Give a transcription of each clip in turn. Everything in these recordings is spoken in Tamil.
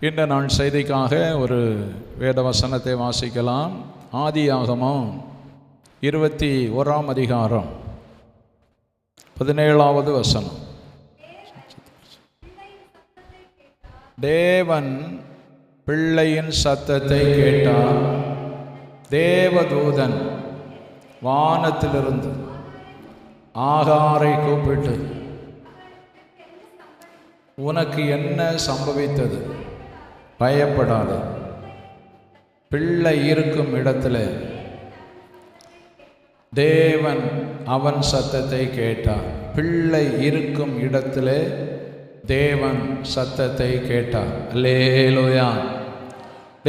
இந்த நாள் செய்திக்காக ஒரு வேத வசனத்தை வாசிக்கலாம். ஆதியாகமம் 21ஆம் அதிகாரம் 17வது வசனம். தேவன் பிள்ளையின் சத்தத்தை கேட்டார். தேவதூதன் வானத்திலிருந்து ஆகாரை கூப்பிட்டு, உனக்கு என்ன சம்பவித்தது? பயப்படாது. பிள்ளை இருக்கும் இடத்துல தேவன் அவன் சத்தத்தை கேட்டார். பிள்ளை இருக்கும் இடத்துல தேவன் சத்தத்தை கேட்டார். அல்லேலூயா.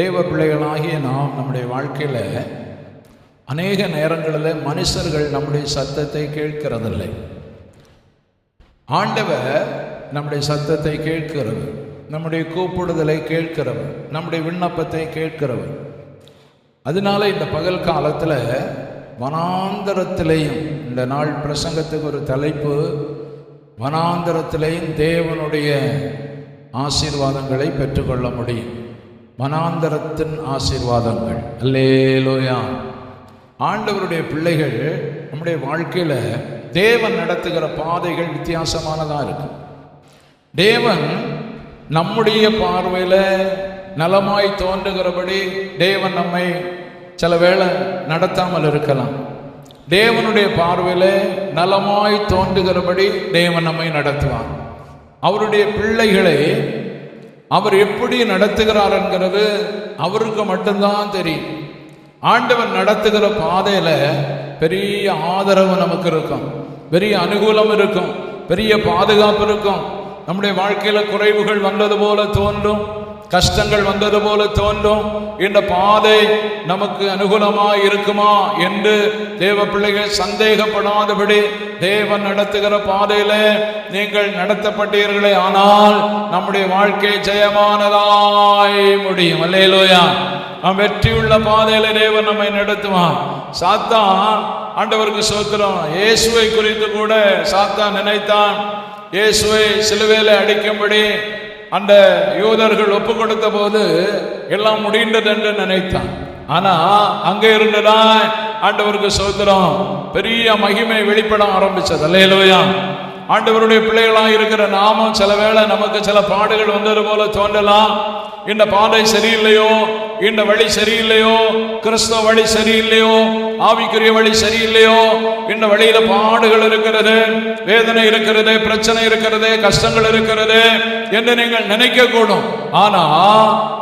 தேவ பிள்ளைகளாகிய நாம் நம்முடைய வாழ்க்கையில் அநேக நேரங்களில் மனுஷர்கள் நம்முடைய சத்தத்தை கேட்கிறதில்லை. ஆண்டவர் நம்முடைய சத்தத்தை கேட்கிறவர், நம்முடைய கூப்பிடுதலை கேட்கிறவர், நம்முடைய விண்ணப்பத்தை கேட்கிறவர். அதனால இந்த பகல் காலத்தில் வனாந்தரத்திலேயும், இந்த நாள் பிரசங்கத்துக்கு ஒரு தலைப்பு, வனாந்தரத்திலேயும் தேவனுடைய ஆசீர்வாதங்களை பெற்றுக்கொள்ள முடியும். வனாந்தரத்தின் ஆசீர்வாதங்கள். அல்லேலூயா. ஆண்டவருடைய பிள்ளைகள் நம்முடைய வாழ்க்கையில் தேவன் நடத்துகிற பாதைகள் வித்தியாசமானதாக இருக்கு. தேவன் நம்முடைய பார்வையில் நலமாய் தோன்றுகிறபடி தேவன் நம்மை சில வேளை நடத்தாமல் இருக்கலாம். தேவனுடைய பார்வையில் நலமாய் தோன்றுகிறபடி தேவன் நம்மை நடத்துவார். அவருடைய பிள்ளைகளை அவர் எப்படி நடத்துகிறார் என்கிறது அவருக்கு மட்டும்தான் தெரியும். ஆண்டவர் நடத்துகிற பாதையில பெரிய ஆதரவு நமக்கு இருக்கும், பெரிய அனுகூலம் இருக்கும், பெரிய பாதுகாப்பு இருக்கும். நம்முடைய வாழ்க்கையில குறைவுகள் வந்தது போல தோன்றும், கஷ்டங்கள் வந்தது போல தோன்றும். இந்த பாதை நமக்கு அனுகூலமாக இருக்குமா என்று தேவ பிள்ளைகள் சந்தேகப்படாதபடி தேவன் நடத்துகிற பாதையில நீங்கள் நடத்தப்பட்டீர்களே ஆனால் நம்முடைய வாழ்க்கை ஜெயமானதாய் முடியும். அல்லேலூயா. நாம் வெற்றியுள்ள பாதையில தேவன் நம்மை நடத்துவான். சாத்தான், ஆண்டவருக்கு ஸ்தோத்திரம், இயேசுவை குறித்து கூட சாத்தான் நினைத்தான். இயேசுவை சிலுவையில அடிக்கும்படி அந்த யூதர்கள் ஒப்பு கொடுத்த போது எல்லாம் முடிந்தது என்று நினைத்தான். ஆனா அங்கே இருந்துதான் ஆண்டவருக்கு ஸ்தோத்திரம் பெரிய மகிமை வெளிப்பட ஆரம்பிச்சது. அல்லேலூயா. ஆண்டவருடைய பிள்ளைகளாக இருக்கிற நாமும் சில வேளை நமக்கு சில பாடுகள் வந்தது போல தோன்றலாம். இந்த பாதை சரியில்லையோ, இந்த வழி சரியில்லையோ, கிறிஸ்தவ வழி சரியில்லையோ, ஆவிக்குரிய வழி சரியில்லையோ, இந்த வழியில பாடுகள் இருக்கிறது, வேதனை இருக்கிறது, பிரச்சனை இருக்கிறது, கஷ்டங்கள் இருக்கிறது என்று நீங்கள் நினைக்க கூடும். ஆனா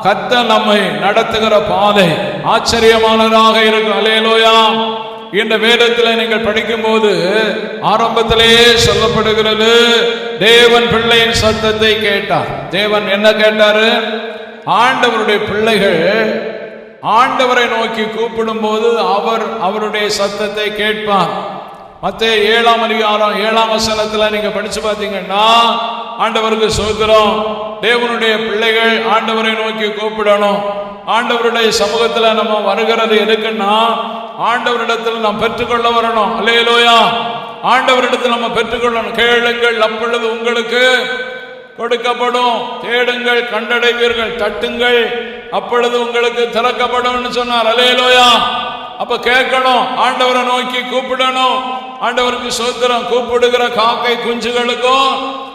கர்த்தர் நம்மை நடத்துகிற பாதை ஆச்சரியமானதாக இருக்கும். அல்லேலூயா. இந்த வேதத்தில் நீங்கள் படிக்கும் போது ஆரம்பத்திலேயே சொல்லப்படுகிறது, தேவன் பிள்ளையின் சத்தத்தை கேட்டார். தேவன் என்ன கேட்டாரு? ஆண்டவருடைய பிள்ளைகள் ஆண்டவரை நோக்கி கூப்பிடும் போது அவர் அவருடைய சத்தத்தை கேட்பார். மத்தேயு 7ஆம் அதிகாரம் 7ஆம் வசனத்துல நீங்க படிச்சு பார்த்தீங்கன்னா, ஆண்டவருக்கு ஸ்தோத்திரம், தேவனுடைய பிள்ளைகள் ஆண்டவரை நோக்கி கூப்பிடணும். ஆண்டவருடைய சமூகத்துல நம்ம வருகிறது எதுக்குன்னா, ஆண்டவரிடத்தில் நாம் பெற்றுக்கொள்ள வரணும். அல்லேலூயா. ஆண்டவரிடத்தில் நம்ம பெற்றுக்கொள்ளணும். கேளுங்கள் அப்பொழுது உங்களுக்கு கொடுக்கப்படும், தேடுங்கள் கண்டடைவீர்கள், தட்டுங்கள் அப்பொழுது உங்களுக்கு திறக்கப்படும் சொன்னார். அல்லேலூயா. அப்ப கேட்கணும், ஆண்டவரை நோக்கி கூப்பிடணும். ஆண்டவருக்கு ஸ்தோத்திரம். கூப்பிடுகிற காக்கை குஞ்சுகளுக்கும்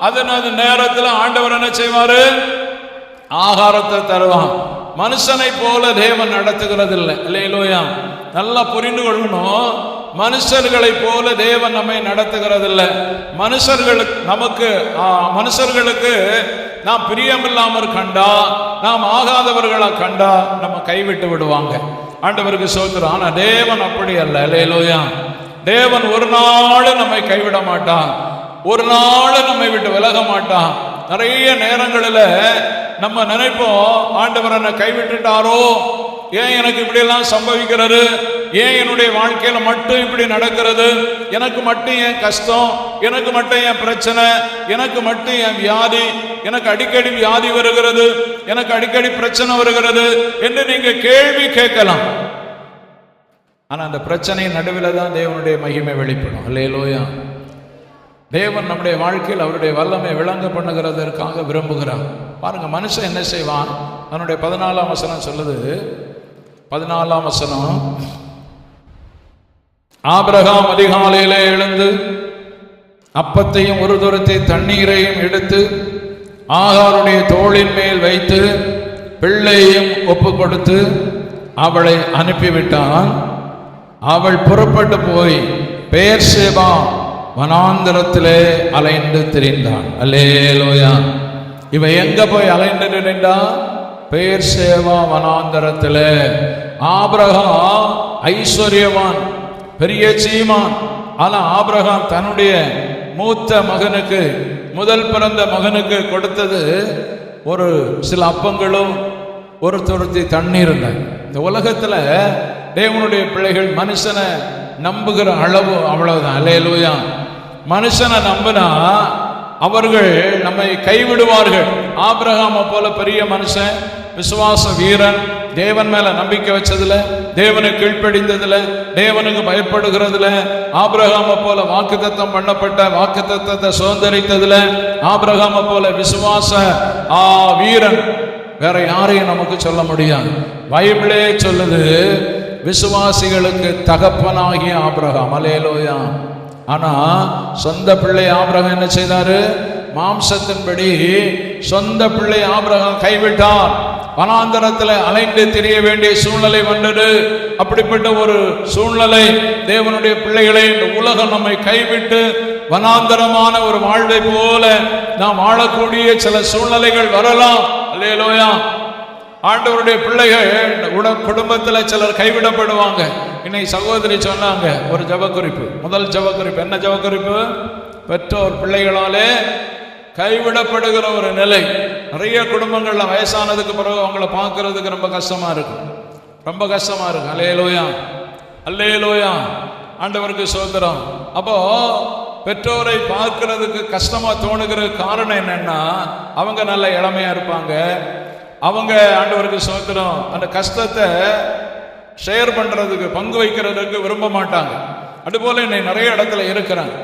அதனது நேரத்தில் ஆண்டவர் என்ன செய்வாரு? ஆகாரத்தை தருவான். மனுஷனை போல தேவன் நடத்துகிறது இல்லை. அல்லேலூயா. நல்லா புரிந்து கொள்ளணும். மனுஷர்களை போல தேவன் நம்மை நடத்துகிறது இல்லை. மனுஷர்களுக்கு நாம் பிரியமில்லாமற் கண்டா, நாம் ஆகாதவர்களை கண்டா நம்ம கைவிட்டு விடுவாங்க. ஆண்டவருக்கு ஸ்தோத்திரம். ஆனா தேவன் அப்படி அல்ல. அல்லேலூயா. தேவன் ஒரு நாள் நம்மை கைவிட மாட்டான், ஒரு நாள் நம்மை விட்டு விலக மாட்டான். நிறைய நேரங்களில் நம்ம நினைப்போம், ஆண்டவர் என்னை கைவிட்டுட்டாரோ, ஏன் எனக்கு இப்படி எல்லாம் சம்பவிக்கிறது, ஏன் என்னுடைய வாழ்க்கையில மட்டும் இப்படி நடக்கிறது, எனக்கு மட்டும் ஏன் கஷ்டம், எனக்கு மட்டும் ஏன் பிரச்சனை, எனக்கு மட்டும் ஏன் வியாதி, எனக்கு அடிக்கடி வியாதி வருகிறது, எனக்கு அடிக்கடி பிரச்சனை வருகிறது என்று நீங்க கேள்வி கேட்கலாம். ஆனா அந்த பிரச்சனையின் நடுவில் தான் தேவனுடைய மகிமை வெளிப்படும். அல்லேலூயா. தேவன் நம்முடைய வாழ்க்கையில் அவருடைய வல்லமை விளங்க பண்ணுகிறதற்காக விரும்புகிறார். பாருங்க, மனுஷன் என்ன செய்வான்? அதனுடைய 14ஆம் வசனம் சொல்லுது. 14ஆம் வசனம், ஆபிரகாம் அதிகாலையிலே எழுந்து அப்பத்தையும் ஒரு துரத்தை தண்ணீரையும் எடுத்து ஆகாருடைய தோளின் மேல் வைத்து பிள்ளையையும் ஒப்பு கொடுத்து அவளை அனுப்பிவிட்டான். அவள் புறப்பட்டு போய் பெயர்சேபா வனாந்தரத்திலே அலைந்து திரிந்தாள். அல்லேலூயா. இவ எங்க போய் அலைந்து திரிந்தா? பெயர்சேபா வனாந்தரத்திலே. ஆபிரகாம் ஐஸ்வர்யவான், பெரிய சீமான். ஆனா ஆபிரகாம் தன்னுடைய மூத்த மகனுக்கு, முதல் பிறந்த மகனுக்கு கொடுத்தது ஒரு சில அப்பங்களும் ஒரு துருத்தி தண்ணீர். இந்த உலகத்துல தேவனுடைய பிள்ளைகள் மனுஷனை நம்புகிற அளவு அவ்வளவுதான். அல்லேலூயா. மனுஷனை நம்பினா அவர்கள் நம்மை கைவிடுவார்கள். ஆபிரகாமை போல பெரிய மனுஷன், விசுவாச வீரன், தேவன் மேல நம்பிக்கை வச்சதுல, தேவனுக்கு கீழ்ப்படிந்ததுல, தேவனுக்கு பயப்படுகிறதுல, ஆபிரகாமை போல வாக்குத்தத்தம் பண்ணப்பட்ட வாக்குத்தத்தத்தை சுதந்திரித்ததுல, ஆபிரகாமை போல விசுவாச வீரன் வேற யாரையும் நமக்கு சொல்ல முடியாது. பைபிளே சொல்லுது, விசுவாசிகளுக்கு தகப்பனாகிய ஆபிரகாம். அல்லேலூயா. ஆனா சொந்த பிள்ளை ஆபிரகாம் என்ன செய்தாரு? மாம்சத்தின்படி சொந்த பிள்ளை ஆபிரகாம் கைவிட்டார். வனாந்தரத்தில் அலைந்து திரிய வேண்டிய சூழ்நிலை வந்தது. அப்படிப்பட்ட ஒரு சூழ்நிலை தேவனுடைய பிள்ளைகளை, இந்த உலகம் நம்மை கைவிட்டு வனாந்தரமான ஒரு வாழ்வை போல நாம் வாழக்கூடிய சில சூழ்நிலைகள் வரலாம். அல்லேலூயா. ஆண்டவருடைய பிள்ளைகள் குடும்பத்தில் சிலர் கைவிடப்படுவாங்க. இன்னைக்கு சகோதரி சொன்னாங்க ஒரு ஜபக்குறிப்பு, முதல் ஜபக்குறிப்பு. என்ன ஜபக்குறிப்பு? பெற்றோர் பிள்ளைகளாலே கைவிடப்படுகிற ஒரு நிலை. நிறைய குடும்பங்கள்ல வயசானதுக்கு பிறகு அவங்கள பார்க்கறதுக்கு ரொம்ப கஷ்டமா இருக்கு, ரொம்ப கஷ்டமா இருக்கு. அல்லேலூயா, அல்லேலூயா, ஆண்டவருக்கு ஸ்தோத்திரம். அப்போ பெற்றோரை பார்க்கறதுக்கு கஷ்டமா தோணுகிற காரணம் என்னன்னா, அவங்க நல்ல இளமையா இருப்பாங்க, அவங்க ஆண்டவருக்கு ஸ்தோத்திரம் அந்த கஷ்டத்தை ஷேர் பண்றதுக்கு, பங்கு வைக்கிறதுக்கு விரும்ப மாட்டாங்க. அதுபோல இன்னைக்கு நிறைய இடத்துல இருக்கிறாங்க.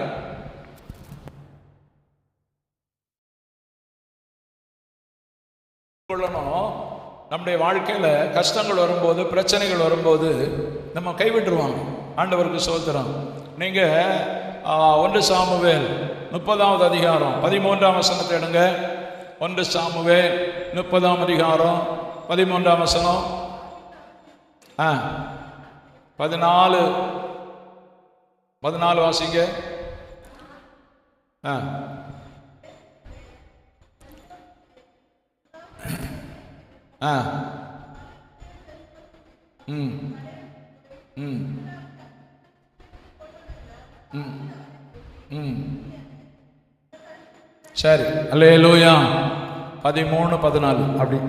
நம்முடைய வாழ்க்கையில கஷ்டங்கள் வரும்போது, பிரச்சனைகள் வரும்போது நம்ம கைவிட்டுருவாங்க. ஆண்டவருக்கு ஸ்தோத்திரம். நீங்க 1 சாமுவேல் 30வது அதிகாரம் 13ஆம் வசனத்தை எடுங்க. 1 சாமுவேல் 30ஆம் அதிகாரம் 13ஆம் வசனம். 14 வாசிங்க. சரி, அல்லேலூயா. 13, 14 அப்படி.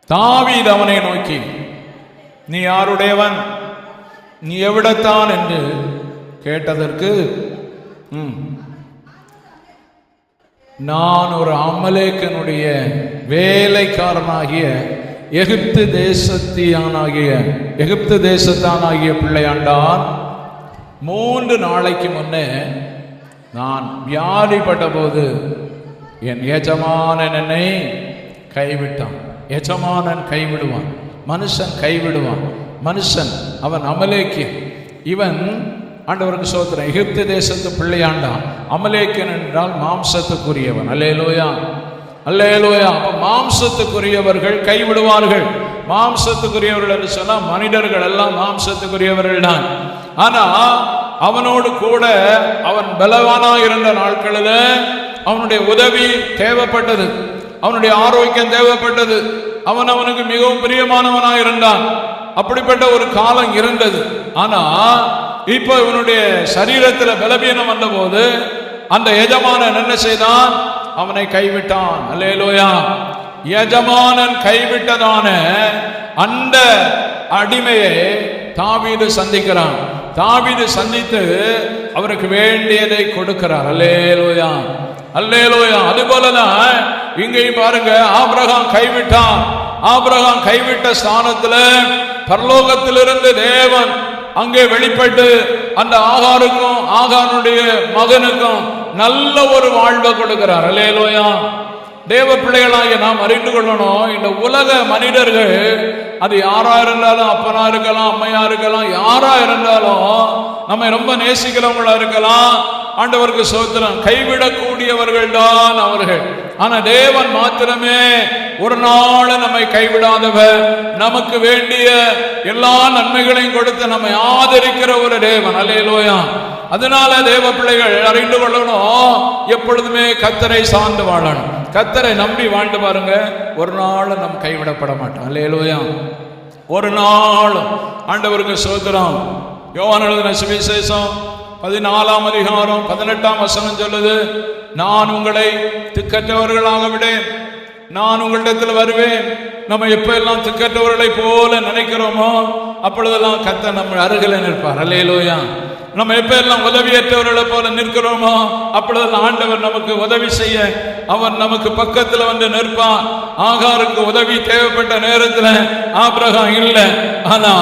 தாவீது அவனை நோக்கி, நீ யாருடையவன், நீ எவிடத்தான் என்று கேட்டதற்கு, நான் ஒரு அமலேக்கனுடைய வேலைக்காரனாகிய எகிப்து தேசத்தானாகிய பிள்ளையாண்டான். 3 நாளைக்கு முன்னே நான் வியாதிப்பட்ட போது என் எஜமானன் என்னை கைவிட்டான். எஜமானன் கைவிடுவான், மனுஷன் கைவிடுவான். மனுஷன் அவன் அமலேக்கியன். இவன் ஆண்டவருக்கு ஸ்தோத்திரம் எகிப்து தேசத்து பிள்ளையாண்டான். அமலேக்கியன் என்றால் மாம்சத்துக்குரியவன். அல்லேலூயா, அல்லேலூயா. அப்ப மாம்சத்துக்குரியவர்கள் கைவிடுவார்கள். மாம்சத்துக்குரியவர்கள் என்று சொன்னா மனிதர்கள் எல்லாம் மாம்சத்துக்குரியவர்கள் தான். ஆனா அவனோடு கூட அவன் பலவானா இருந்த நாட்களில் அவனுடைய உதவி தேவைப்பட்டது, அவனுடைய ஆரோக்கியம் தேவைப்பட்டது. அவன் அவனுக்கு மிகவும் பிரியமானவனா இருந்தான். அப்படிப்பட்ட ஒரு காலம் இருந்தது. ஆனா இப்ப இவனுடைய சரீரத்தில் பலவீனம் வந்த போது அந்த எஜமானன் என்ன செய்தான்? அவனை கைவிட்டான். அல்லேலூயா. எஜமானன் கைவிட்டதான அந்த அடிமையை தாவீது சந்திக்கிறான். தாவீது சந்தித்து அவருக்கு வேண்டியதை கொடுக்கிறார். அல்லேலூயா, அல்லேலூயா. அதுபோலதான் இங்கேயும் பாருங்க, ஆபிரகாம் கைவிட்டான். ஆபிரகாம் கைவிட்ட ஸ்தானத்துல பரலோகத்திலிருந்து தேவன் அங்கே வெளிப்பட்டு அந்த ஆகாருக்கும் ஆகாருடைய மகனுக்கும் நல்ல ஒரு வாழ்வை கொடுக்கிறார். அல்லேலூயா. தேவ பிள்ளைகளாகிய நாம் அறிந்து கொள்ளணும், இந்த உலக மனிதர்கள் அது யாரா இருந்தாலும், அப்பனா இருக்கலாம், அம்மையா இருக்கலாம், யாரா இருந்தாலும், நம்ம ரொம்ப நேசிக்கிறவங்களா இருக்கலாம், ஆண்டவருக்கு ஸ்தோத்திரம், கைவிடக்கூடியவர்கள் தான் அவர்கள். ஆனா தேவன் மாத்திரமே ஒரு நாள் நம்மை கைவிடாதவர், நமக்கு வேண்டிய எல்லா நன்மைகளையும் கொடுத்து நம்மை ஆதரிக்கிற ஒரு தேவன். அல்லேலூயா. அதனால தேவ பிள்ளைகள் அறிந்து கொள்ளணும், எப்பொழுதுமே கர்த்தரை சார்ந்து வாழணும், கர்த்தரை நம்பி வாழ்ந்து பாருங்க, ஒரு நாள் நம் கைவிடப்பட மாட்டோம். அல்லேலூயா. ஒரு நாள் ஆண்டவருக்கு ஸ்தோத்திரம். யோவான் எழுதின சுவிசேஷம் 14ஆம் அதிகாரம் 18ஆம் வசனம் சொல்லுது, நான் உங்களை திக்கற்றவர்களாக விடேன், நான் உங்களிடத்தில் வருவேன். நம்ம எப்ப எல்லாம் திக்கற்றவர்களை போல நினைக்கிறோமோ அப்பொழுதெல்லாம் கர்த்தர் நம்ம அருகில் நிற்பார். அல்லேலூயா. நம்ம எப்ப எல்லாம் உதவியற்றவர்களை போல நிற்கிறோமோ அப்பொழுதெல்லாம் ஆண்டவர் நமக்கு உதவி செய்ய அவர் நமக்கு பக்கத்துல வந்து நிற்பார். ஆகாருக்கு உதவி தேவைப்பட்ட நேரத்தில் ஆபிரகாம் இல்லை, ஆனா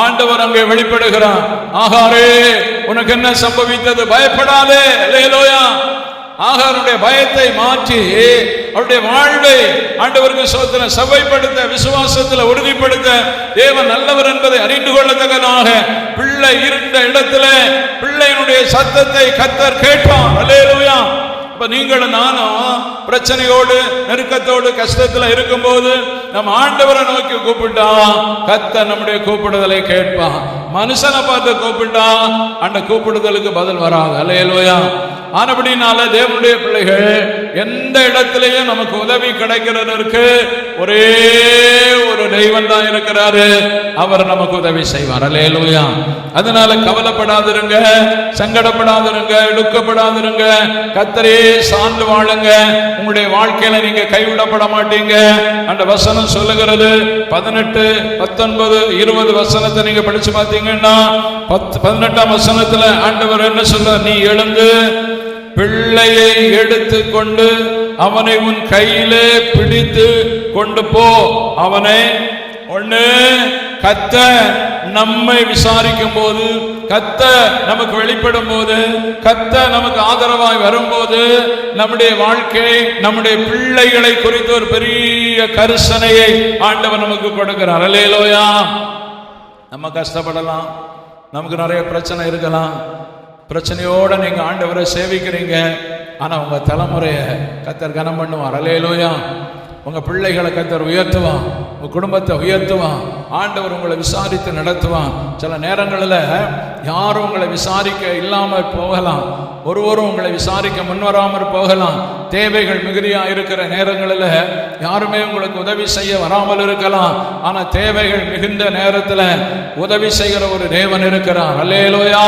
ஆண்டவர் அங்கே வெளிப்படுகிறார். ஆகாரே, உனக்கு என்ன சம்பவித்தது? பயப்படாதே. அல்லேலூயா. ஆகாருடைய பயத்தை மாற்றி அவருடைய வாழ்வை ஆண்டவருக்கு ஸ்தோத்திரம் செவ்வாய்ப்படுத்த, விசுவாசத்தில் உறுதிப்படுத்த, தேவன் நல்லவர் என்பதை அறிந்து கொள்ளத்தக்கதாக பிள்ளை இருந்த இடத்துல பிள்ளையினுடைய சத்தத்தை கர்த்தர் கேட்பார். அல்லேலூயா. நீங்களும் நானும் பிரச்சனையோடு நெருக்கத்தோடு கஷ்டத்துல இருக்கும் போது நம்ம ஆண்டவரை நோக்கி கூப்பிட்டா கர்த்தர் நம்முடைய கூப்பிடுதலை கேட்பான். மனுஷனை பார்த்து கூப்பிட்டா அந்த கூப்பிடுதலுக்கு பதில் வராது. அல்லேலூயா. ஆனபடினால தேவனுடைய பிள்ளைகள் எந்த இடத்திலையும் நமக்கு உதவி கிடைக்கிறதற்கு ஒரே ஒரு தெய்வம் தான் இருக்கிறாரு, அவர் நமக்கு உதவி செய்வார். அல்லேலூயா. அதனால கவலைப்படாதிருங்க, சங்கடப்படாதிருங்க, இடுக்கப்படாதிருங்க, கர்த்தரே சார்ந்து வாழுங்க. உங்களுடைய வாழ்க்கையில நீங்க கைவிடப்பட மாட்டீங்க. அந்த வசனம் சொல்லுகிறது. 18, 19, 20 வசனத்தை நீங்க படிச்சு பார்த்தீங்கன்னா 18ஆம் வசனத்துல ஆண்டவர் என்ன சொல்ற, நீ எழுந்து பிள்ளையை எடுத்து கொண்டு அவனை உன் கையிலே பிடித்து கொண்டு போ. அவனை ஒண்ணு கர்த்தர் நம்மை விசாரிக்கும் போது, கர்த்தர் நமக்கு வெளிப்படும் போது, கர்த்தர் நமக்கு ஆதரவாய் வரும்போது நம்முடைய வாழ்க்கை, நம்முடைய பிள்ளைகளை குறித்து ஒரு பெரிய கரிசனையை ஆண்டவர் நமக்கு கொடுக்கிறார். அல்லேலூயா. நம்ம கஷ்டப்படலாம், நமக்கு நிறைய பிரச்சனை இருக்கலாம், பிரச்சனையோட நீங்க ஆண்டவரை சேவிக்கிறீங்க, ஆனா உங்க தலைமுறையை கர்த்தர் கனம் பண்ணுவார். அல்லேலூயா. உங்க பிள்ளைகளை கர்த்தர் உயர்த்துவான், உங்க குடும்பத்தை உயர்த்துவான். ஆண்டவர் உங்களை விசாரித்து நடத்துவான். சில நேரங்களில் யாரும் உங்களை விசாரிக்க இல்லாமல் போகலாம், ஒருவரும் உங்களை விசாரிக்க முன்வராமல் போகலாம். தேவைகள் மிகுதியா இருக்கிற நேரங்களில் யாருமே உங்களுக்கு உதவி செய்ய வராமல் இருக்கலாம். ஆனா தேவைகள் மிகுந்த நேரத்தில் உதவி செய்கிற ஒரு தேவன் இருக்கிறார். அல்லேலூயா.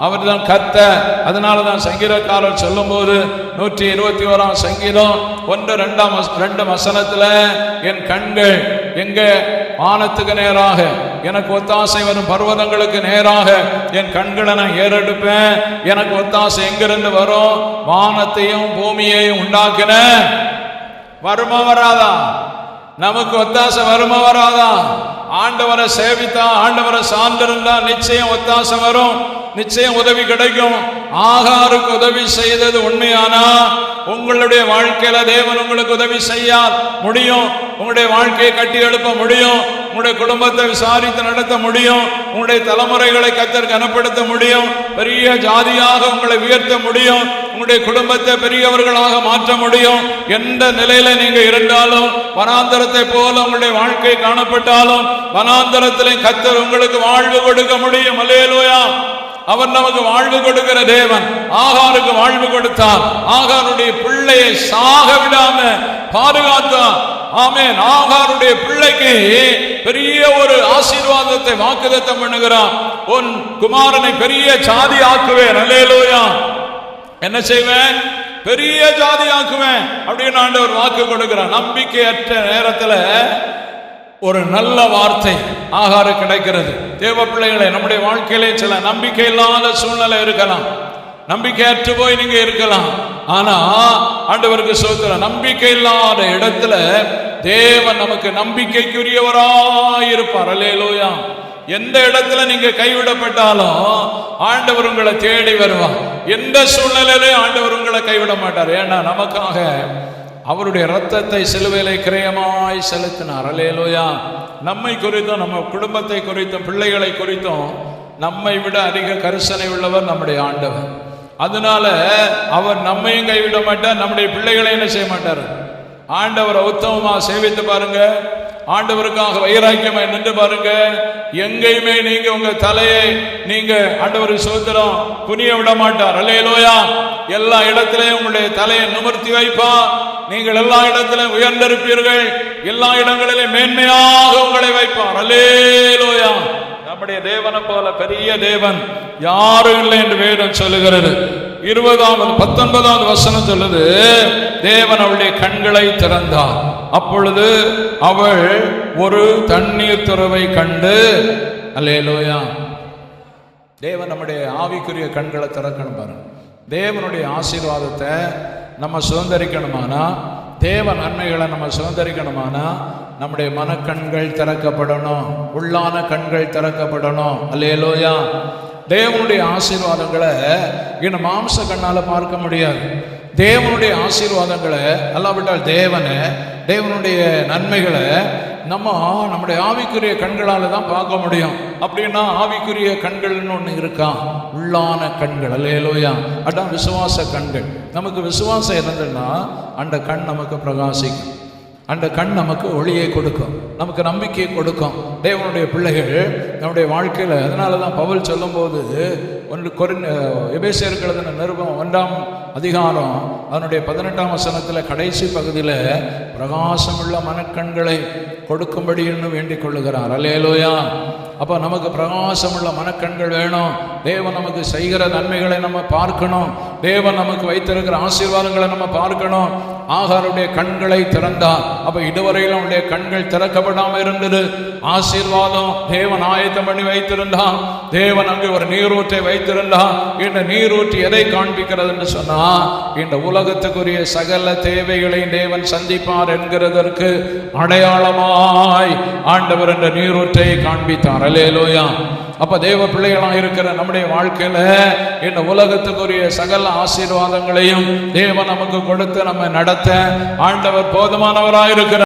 அவர் தான் கர்த்தர். அதனாலதான் சங்கீதக்காரர் சொல்லும் போது 121ஆம் சங்கீதம் 1-2 வசனத்துல, என் கண்கள் எங்க வானத்துக்கு நேராக, எனக்கு ஒத்தாசை வரும் பர்வதங்களுக்கு நேராக என் கண்களை நான் ஏறெடுப்பேன். எனக்கு ஒத்தாசை எங்கிருந்து வரும்? வானத்தையும் பூமியையும் உண்டாக்கின வருமா வராதா? நமக்கு ஒத்தாசை வருமா வராதா? ஆண்டவரை சேவித்தா, ஆண்டவரை சார்ந்திருந்தா நிச்சயம் ஒத்தாசை வரும், நிச்சயம் உதவி கிடைக்கும். ஆகாருக்கு உதவி செய்தது உண்மையானா உங்களுடைய வாழ்க்கையில தேவன் உங்களுக்கு உதவி செய்ய முடியும். உங்களுடைய வாழ்க்கையை கட்டி எழுப்ப முடியும், உங்களுடைய குடும்பத்தை விசாரித்து நடத்த முடியும், உங்களுடைய தலைமுறைகளை கர்த்தர் கனப்படுத்த முடியும், பெரிய ஜாதியாக உங்களை உயர்த்த முடியும், உங்களுடைய குடும்பத்தை பெரியவர்களாக மாற்ற முடியும். எந்த நிலையில நீங்க இருந்தாலும், வனாந்தரத்தை போல உங்களுடைய வாழ்க்கை காணப்பட்டாலும் வனாந்தரத்திலே கர்த்தர் உங்களுக்கு வாழ்வு கொடுக்க முடியும். அல்லேலூயா. அவர் நமக்கு வாழ்வு கொடுக்கிற தேவன். ஆகாருக்கு வாழ்வு கொடுத்தார், ஆகாருடைய பிள்ளையை சாக விடாம பாதுகாத்தார். ஆமென். ஆகாருடைய பிள்ளைக்கு பெரிய ஒரு ஆசீர்வாதத்தை வாக்குத்தத்தம் பண்ணுகிறார். உன் குமாரனை பெரிய ஜாதி ஆக்குவேன். அல்லேலூயா. என்ன செய்வேன்? பெரிய ஜாதி ஆக்குவேன் அப்படின்னு ஆண்டவர் வாக்கு கொடுக்கிறார். நம்பிக்கையற்ற நேரத்துல ஒரு நல்ல வார்த்தை ஆகாரு கிடைக்கிறது. தேவ பிள்ளைகளை, நம்முடைய வாழ்க்கையிலே சில நம்பிக்கை இல்லாத சூழ்நிலை இருக்கலாம், நம்பிக்கையற்று போய் நீங்க இருக்கலாம். ஆனா ஆண்டவருக்கு ஸ்தோத்திரம், நம்பிக்கை இல்லாத இடத்துல தேவன் நமக்கு நம்பிக்கைக்குரியவராய் இருப்பார். அல்லேலூயா. எந்த இடத்துல நீங்க கைவிடப்பட்டாலும் ஆண்டவர் உங்களை தேடி வருவார். எந்த சூழ்நிலையிலும் ஆண்டவர் உங்களை கைவிட மாட்டார். ஏன்னா நமக்காக அவருடைய இரத்தத்தை சிலுவையிலே கிரயமாய் செலுத்தினார். அல்லேலூயா. நம்மை குறித்தும் நம்ம குடும்பத்தை குறித்தும் பிள்ளைகளை குறித்தும் நம்மை விட அதிக கரிசனை உள்ளவர் நம்முடைய ஆண்டவர். அதனால அவர் நம்மையும் கைவிட மாட்டார், நம்முடைய பிள்ளைகளை என்ன செய்ய மாட்டார். ஆண்டவரை உத்தமமா சேவித்து பாருங்க, ஆண்டவருக்காக வைராக்கியமா நின்று பாருங்க. எங்கேயுமே நீங்க உங்க தலையை நீங்க ஆண்டவருக்கு ஸ்தோத்திரம் குனிய விட மாட்டார். அல்லேலூயா. எல்லா இடத்திலையும் உங்களுடைய தலையை நிமிர்த்தி வைப்பார். நீங்கள் எல்லா இடத்திலும் உயர்ந்திருப்பீர்கள். எல்லா இடங்களிலும் மேன்மையாக உங்களை வைப்பார். அல்லேலூயா. நம்முடைய தேவனை போல பெரிய தேவன் யாரும் இல்லை என்று வேதம் சொல்லுகிறது. 19வது வசனம் சொல்லுது, தேவன் அவளுடைய கண்களை திறந்தார். அப்பொழுது அவள் ஒரு தண்ணீர் துறவை கண்டு. அல்லேலூயா. தேவன் நம்முடைய ஆவிக்குரிய கண்களை திறக்கணும் பாருங்க. தேவனுடைய ஆசீர்வாதத்தை நம்ம சுதந்திரிக்கணுமானா, தேவ நன்மைகளை நம்ம சுதந்திரிக்கணுமானா நம்முடைய மனக்கண்கள் திறக்கப்படணும், உள்ளான கண்கள் திறக்கப்படணும். அல்லேலூயா. தேவனுடைய ஆசீர்வாதங்களை இன்னும் மாம்ச கண்ணால பார்க்க முடியாது. தேவனுடைய ஆசீர்வாதங்களை அல்லாவிட்டால் தேவனுடைய நன்மைகளை நம்முடைய ஆவிக்குரிய கண்களால தான் பார்க்க முடியும். அப்படின்னா ஆவிக்குரிய கண்கள்னு ஒன்று இருக்கான், உள்ளான கண்கள். அல்லேலூயா. அதான் விசுவாச கண்கள். நமக்கு விசுவாசம் இருந்ததுன்னா அந்த கண் நமக்கு பிரகாசிக்கும், அந்த கண் நமக்கு ஒளியை கொடுக்கும், நமக்கு நம்பிக்கையை கொடுக்கும். தேவனுடைய பிள்ளைகள் நம்முடைய வாழ்க்கையில், அதனால தான் பவுல் சொல்லும் போது எபேசியருக்கு எழுதின நிருபம் 1ஆம் அதிகாரம் அதனுடைய 18ஆம் வசனத்தில் கடைசி பகுதியில் பிரகாசமுள்ள மனக்கண்களை கொடுக்கும்படி என்று வேண்டிக் கொள்ளுகிறார். அல்லேலூயா. அப்போ நமக்கு பிரகாசமுள்ள மனக்கண்கள் வேணும். தேவன் நமக்கு செய்கிற நன்மைகளை நம்ம பார்க்கணும், தேவன் நமக்கு வைத்திருக்கிற ஆசீர்வாதங்களை நம்ம பார்க்கணும். ஆகாருடைய கண்களை திறந்தார். அப்ப இதுவரையில் அவனுடைய கண்கள் திறக்கப்படாமல் இருந்தது. ஆசீர்வாதம் தேவன் ஆயத்தம் பண்ணி வைத்திருந்தான். தேவன் அங்கு ஒரு நீரூற்றை வைத்திருந்தான். இந்த நீரூற்று எதை காண்பிக்கிறது என்று சொன்னா, இந்த உலகத்துக்குரிய சகல தேவைகளை தேவன் சந்திப்பார் என்கிறதற்கு அடையாளமாய் ஆண்டவர் என்ற நீரூற்றை காண்பித்தார். அல்லேலூயா. அப்ப தேவ பிள்ளைகளாக இருக்கிற நம்முடைய வாழ்க்கையில இந்த உலகத்துக்குரிய சகல ஆசீர்வாதங்களையும் தேவன் நமக்கு கொடுத்து நம்ம நடத்த ஆண்டவர் போதுமானவராயிருக்கிறார்.